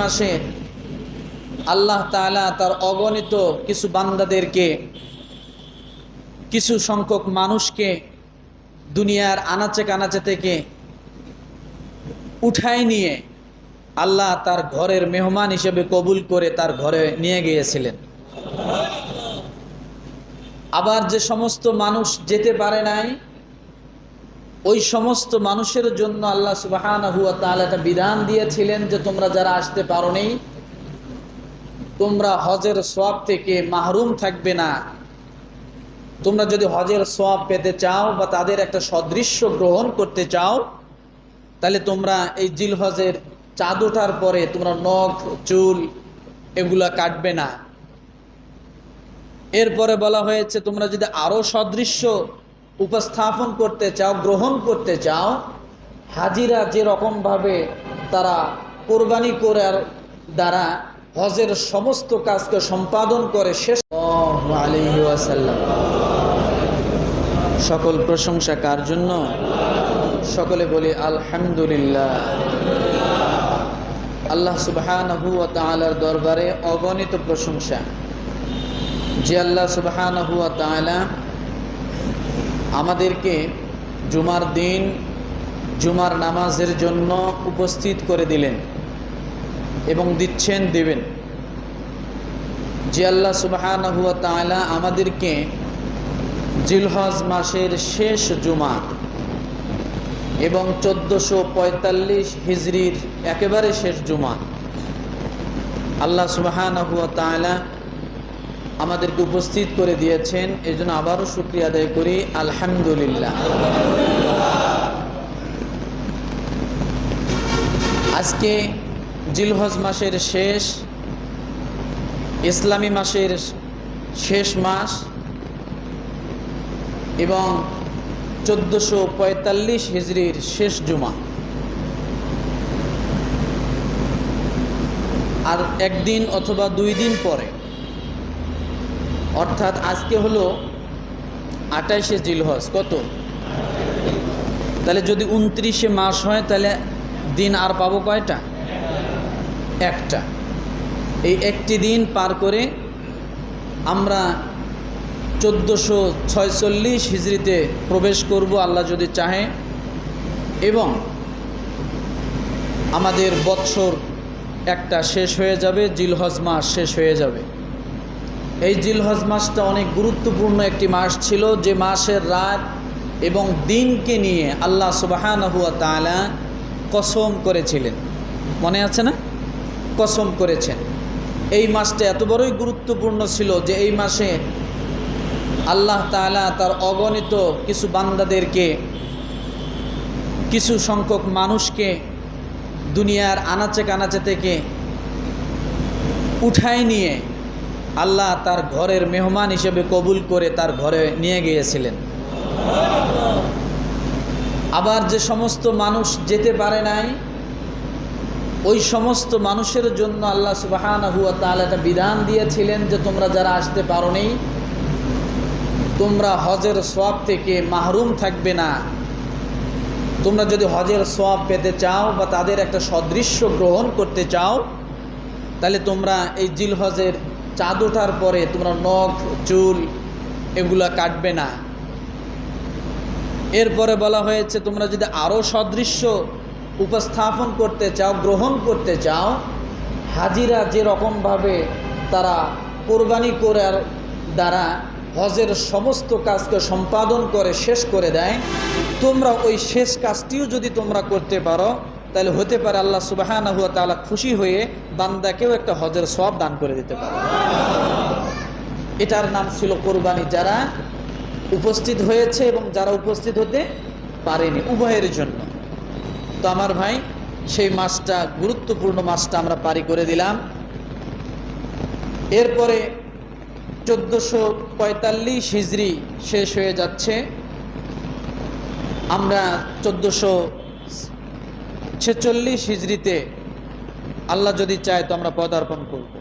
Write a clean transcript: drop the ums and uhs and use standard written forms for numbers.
মাসে আল্লাহ তাআলা তার অগণিত কিছু বান্দাদেরকে, কিছু সংখ্যক মানুষকে দুনিয়ার আনাচে কানাচে থেকে উঠায় নিয়ে আল্লাহ তার ঘরের মেহমান হিসেবে কবুল করে তার ঘরে নিয়ে গিয়েছিলেন। আবার যে সমস্ত মানুষ যেতে পারে নাই, ওই সমস্ত মানুষের জন্য আল্লাহ সুবহানাহু ওয়া তাআলা একটা বিধান দিয়েছিলেন যে তোমরা যারা আসতে পারোনি, তোমরা হজের সওয়াব থেকে মাহরুম থাকবে না। তোমরা যদি হজের সওয়াব পেতে চাও বা তাদের একটা সদৃশ্য গ্রহণ করতে চাও, তাহলে তোমরা এই জিলহজের চাঁদ ওঠার পরে তোমরা নখ চুল এগুলা কাটবে না। এরপরে বলা হয়েছে তোমরা যদি আরো সদৃশ্য উপস্থাপন করতে চাও, গ্রহণ করতে চাও, হাজিরা যেরকম ভাবে তারা কোরবানি করার দ্বারা হজের সমস্ত কাজকে সম্পাদন করে শেষ সাল্লাল্লাহু আলাইহি ওয়াসাল্লাম। সকল প্রশংসা কার জন্য? সকলে বলি আলহামদুলিল্লাহ। আল্লাহ সুবহানাহু ওয়া তাআলার দরবারে অগণিত প্রশংসা, যে আল্লাহ সুবহানাহু ওয়া তাআলা আমাদেরকে জুমার দিন জুমার নামাজের জন্য উপস্থিত করে দিলেন এবং দিচ্ছেন, দেবেন। যে আল্লাহ সুবহানাহু ওয়া তাআলা আমাদেরকে জিলহজ মাসের শেষ জুমা এবং 1445 হিজরির একেবারে শেষ জুমা আল্লাহ সুবহানাহু ওয়া তাআলা আমাদেরকে উপস্থিত করে দিয়েছেন। এই জন্য আবারও শুকরিয়া আদায় করি, আলহামদুলিল্লাহ। আজকে জিলহজ মাসের শেষ, ইসলামী মাসের শেষ মাস এবং 1445 হিজরির শেষ জুমা। আর একদিন অথবা 2 দিন পরে, অর্থাৎ আজকে হলো 28শে জিলহজ। কত? তাহলে যদি 29শে মাস হয় তাহলে দিন আর পাবো কয়টা? একটা। এই একটি দিন পার করে আমরা 1446 হিজরিতে প্রবেশ করব আল্লাহ যদি চাহে, এবং আমাদের বৎসর একটা শেষ হয়ে যাবে, জিলহজ মাস শেষ হয়ে যাবে। এই জিলহজ মাসটা অনেক গুরুত্বপূর্ণ একটি মাস ছিল, যে মাসের রাত এবং দিনকে নিয়ে আল্লাহ সুবহানাহু ওয়া তাআলা কসম করেছিলেন। মনে আছে না? কসম করেছেন। এই মাসটা এত বড়ই গুরুত্বপূর্ণ ছিল যে এই মাসে আল্লাহ তাআলা তার অগণিত কিছু বান্দাদেরকে, কিছু সংখ্যক মানুষকে দুনিয়ার আনাচে কানাচে থেকে উঠায় নিয়ে আল্লাহ তার ঘরের মেহমান হিসেবে কবুল করে তার ঘরে নিয়ে গিয়েছিলেন। আবার যে সমস্ত মানুষ যেতে পারে নাই, ওই সমস্ত মানুষের জন্য আল্লাহ সুবহানাহু ওয়া তাআলা একটা বিধান দিয়েছিলেন যে তোমরা যারা আসতে পারোনি, তোমরা হজের সওয়াব থেকে মাহরুম থাকবে না। তোমরা যদি হজের সওয়াব পেতে চাও বা তাদের একটা সদৃশ্য গ্রহণ করতে চাও, তাহলে তোমরা এই জিলহজের চাঁদ ওঠার পরে তোমরা নখ চুল এগুলা কাটবে না। এরপরে বলা হয়েছে তোমরা যদি আরো সদৃশ্য উপস্থাপন করতে চাও, গ্রহণ করতে চাও, হাজিরা যেরকম ভাবে তারা কোরবানি করার দ্বারা হজের সমস্ত কাজকে সম্পাদন করে শেষ করে দেয়, তোমরা ওই শেষ কাজটিও যদি তোমরা করতে পারো, তাহলে হতে পারে আল্লাহ সুবহানাহু ওয়া তাআলা খুশি হয়ে বান্দাকেও একটা হজের সওয়াব দান করে দিতে পারে। এটার নাম ছিল কোরবানি। যারা উপস্থিত হয়েছে এবং যারা উপস্থিত হতে পারেনি, উভয়ের জন্য। তো আমার ভাই, সেই মাসটা, গুরুত্বপূর্ণ মাসটা আমরা পারি করে দিলাম। এরপরে 1445 হিজরি শেষ হয়ে যাচ্ছে, আমরা 1446 হিজরিতে আল্লাহ যদি চায় তো আমরা পদার্পণ করব।